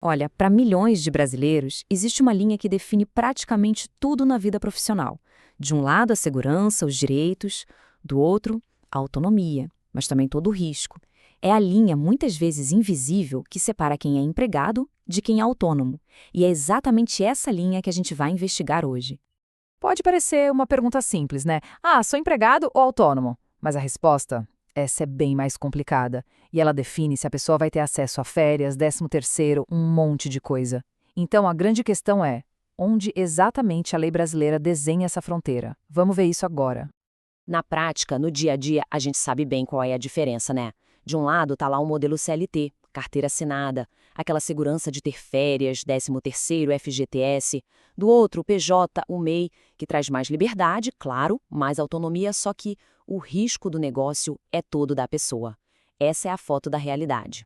Olha, para milhões de brasileiros, existe uma linha que define praticamente tudo na vida profissional. De um lado, a segurança, os direitos, do outro, a autonomia, mas também todo o risco. É a linha, muitas vezes invisível, que separa quem é empregado de quem é autônomo. E é exatamente essa linha que a gente vai investigar hoje. Pode parecer uma pergunta simples, né? Ah, sou empregado ou autônomo? Mas a resposta? Essa é bem mais complicada. E ela define se a pessoa vai ter acesso a férias, 13º, um monte de coisa. Então a grande questão é: onde exatamente a lei brasileira desenha essa fronteira? Vamos ver isso agora. Na prática, no dia a dia, a gente sabe bem qual é a diferença, né? De um lado tá lá o modelo CLT, carteira assinada, aquela segurança de ter férias, 13º, FGTS. Do outro, o PJ, o MEI, que traz mais liberdade, claro, mais autonomia, só que o risco do negócio é todo da pessoa. Essa é a foto da realidade.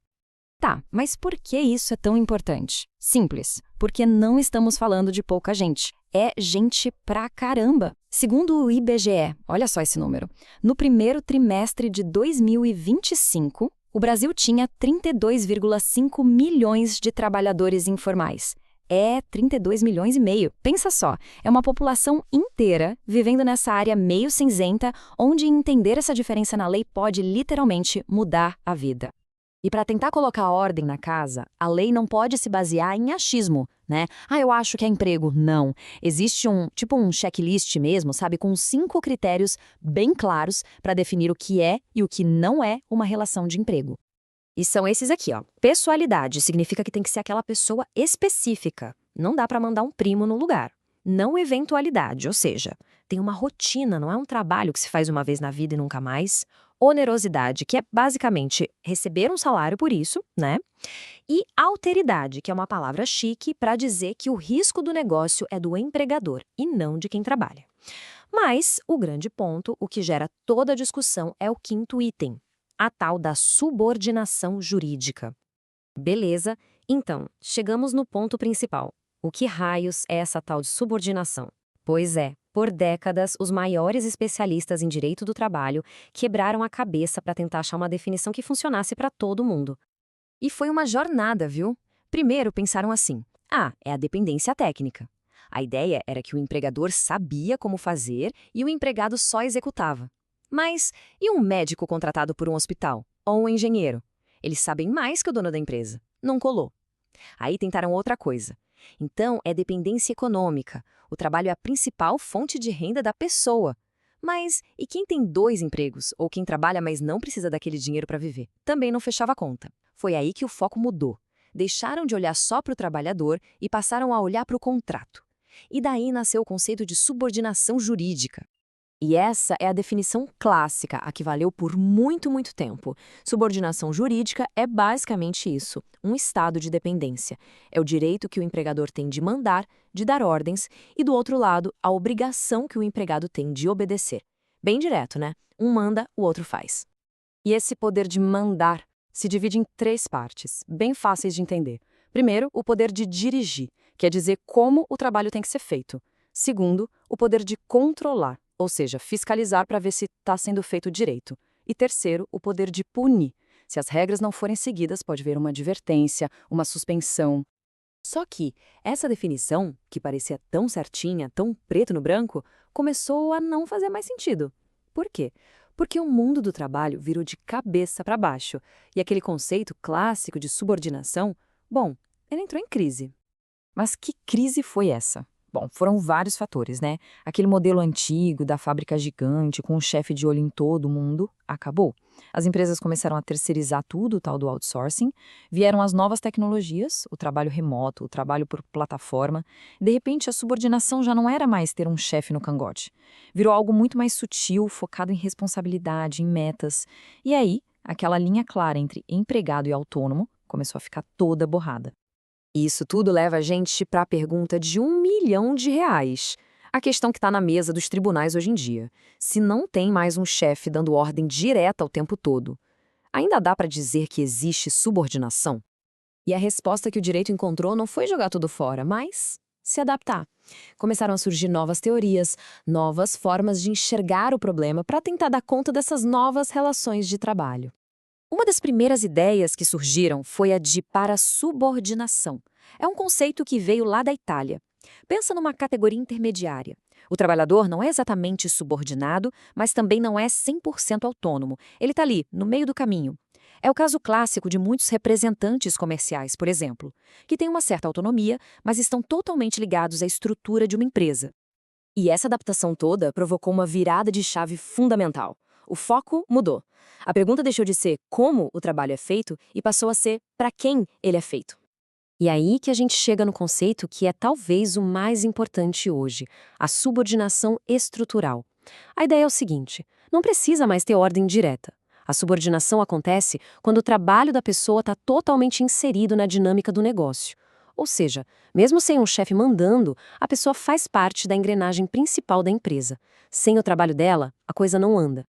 Tá, mas por que isso é tão importante? Simples, porque não estamos falando de pouca gente. É gente pra caramba. Segundo o IBGE, olha só esse número. No primeiro trimestre de 2025, o Brasil tinha 32,5 milhões de trabalhadores informais. É 32 milhões e meio. Pensa só, é uma população inteira vivendo nessa área meio cinzenta, onde entender essa diferença na lei pode literalmente mudar a vida. E para tentar colocar ordem na casa, a lei não pode se basear em achismo, né? Ah, eu acho que é emprego. Não. Existe um checklist mesmo, sabe? Com 5 critérios bem claros para definir o que é e o que não é uma relação de emprego. E são esses aqui, ó. Pessoalidade significa que tem que ser aquela pessoa específica. Não dá para mandar um primo no lugar. Não eventualidade, ou seja, tem uma rotina, não é um trabalho que se faz uma vez na vida e nunca mais. Onerosidade, que é basicamente receber um salário por isso, né? E alteridade, que é uma palavra chique para dizer que o risco do negócio é do empregador e não de quem trabalha. Mas o grande ponto, o que gera toda a discussão, é o quinto item, a tal da subordinação jurídica. Beleza, então, chegamos no ponto principal. O que raios é essa tal de subordinação? Pois é, por décadas, os maiores especialistas em direito do trabalho quebraram a cabeça para tentar achar uma definição que funcionasse para todo mundo. E foi uma jornada, viu? Primeiro pensaram assim: ah, é a dependência técnica. A ideia era que o empregador sabia como fazer e o empregado só executava. Mas e um médico contratado por um hospital? Ou um engenheiro? Eles sabem mais que o dono da empresa. Não colou. Aí tentaram outra coisa. Então, é dependência econômica. O trabalho é a principal fonte de renda da pessoa. Mas e quem tem 2 empregos, ou quem trabalha, mas não precisa daquele dinheiro para viver? Também não fechava a conta. Foi aí que o foco mudou. Deixaram de olhar só para o trabalhador e passaram a olhar para o contrato. E daí nasceu o conceito de subordinação jurídica. E essa é a definição clássica, a que valeu por muito, muito tempo. Subordinação jurídica é basicamente isso, um estado de dependência. É o direito que o empregador tem de mandar, de dar ordens, e do outro lado, a obrigação que o empregado tem de obedecer. Bem direto, né? Um manda, o outro faz. E esse poder de mandar se divide em 3 partes, bem fáceis de entender. Primeiro, o poder de dirigir, que é dizer como o trabalho tem que ser feito. Segundo, o poder de controlar, ou seja, fiscalizar para ver se está sendo feito direito. E terceiro, o poder de punir. Se as regras não forem seguidas, pode haver uma advertência, uma suspensão. Só que essa definição, que parecia tão certinha, tão preto no branco, começou a não fazer mais sentido. Por quê? Porque o mundo do trabalho virou de cabeça para baixo, e aquele conceito clássico de subordinação, bom, ele entrou em crise. Mas que crise foi essa? Bom, foram vários fatores, né? Aquele modelo antigo da fábrica gigante com o chefe de olho em todo mundo acabou. As empresas começaram a terceirizar tudo, o tal do outsourcing. Vieram as novas tecnologias, o trabalho remoto, o trabalho por plataforma. De repente, a subordinação já não era mais ter um chefe no cangote. Virou algo muito mais sutil, focado em responsabilidade, em metas. E aí, aquela linha clara entre empregado e autônomo começou a ficar toda borrada. E isso tudo leva a gente para a pergunta de R$ 1 milhão. A questão que está na mesa dos tribunais hoje em dia. Se não tem mais um chefe dando ordem direta o tempo todo, ainda dá para dizer que existe subordinação? E a resposta que o direito encontrou não foi jogar tudo fora, mas se adaptar. Começaram a surgir novas teorias, novas formas de enxergar o problema para tentar dar conta dessas novas relações de trabalho. Uma das primeiras ideias que surgiram foi a de parasubordinação. É um conceito que veio lá da Itália. Pensa numa categoria intermediária. O trabalhador não é exatamente subordinado, mas também não é 100% autônomo. Ele está ali, no meio do caminho. É o caso clássico de muitos representantes comerciais, por exemplo, que têm uma certa autonomia, mas estão totalmente ligados à estrutura de uma empresa. E essa adaptação toda provocou uma virada de chave fundamental. O foco mudou. A pergunta deixou de ser como o trabalho é feito e passou a ser para quem ele é feito. E aí que a gente chega no conceito que é talvez o mais importante hoje, a subordinação estrutural. A ideia é o seguinte: não precisa mais ter ordem direta. A subordinação acontece quando o trabalho da pessoa está totalmente inserido na dinâmica do negócio. Ou seja, mesmo sem um chefe mandando, a pessoa faz parte da engrenagem principal da empresa. Sem o trabalho dela, a coisa não anda.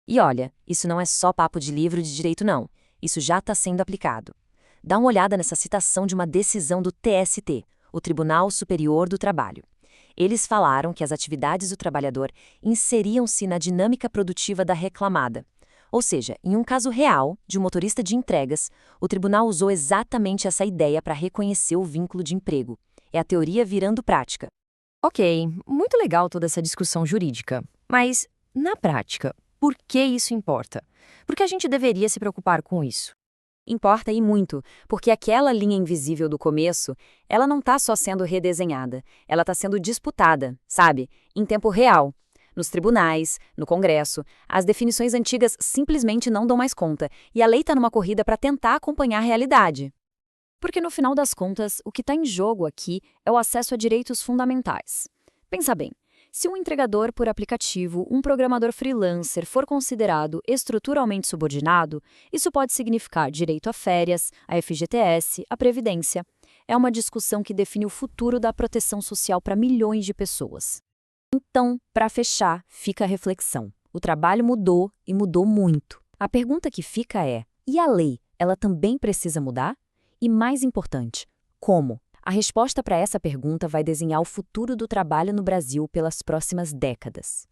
E olha, isso não é só papo de livro de direito não. Isso já está sendo aplicado. Dá uma olhada nessa citação de uma decisão do TST, o Tribunal Superior do Trabalho. Eles falaram que as atividades do trabalhador inseriam-se na dinâmica produtiva da reclamada. Ou seja, em um caso real, de um motorista de entregas, o tribunal usou exatamente essa ideia para reconhecer o vínculo de emprego. É a teoria virando prática. Ok, muito legal toda essa discussão jurídica. Mas, na prática, por que isso importa? Por que a gente deveria se preocupar com isso? Importa e muito, porque aquela linha invisível do começo, ela não está só sendo redesenhada, ela está sendo disputada, sabe? Em tempo real. Nos tribunais, no Congresso, as definições antigas simplesmente não dão mais conta, e a lei está numa corrida para tentar acompanhar a realidade. Porque no final das contas, o que está em jogo aqui é o acesso a direitos fundamentais. Pensa bem, se um entregador por aplicativo, um programador freelancer for considerado estruturalmente subordinado, isso pode significar direito a férias, a FGTS, a Previdência. É uma discussão que define o futuro da proteção social para milhões de pessoas. Então, para fechar, fica a reflexão. O trabalho mudou e mudou muito. A pergunta que fica é: e a lei? Ela também precisa mudar? E mais importante, como? A resposta para essa pergunta vai desenhar o futuro do trabalho no Brasil pelas próximas décadas.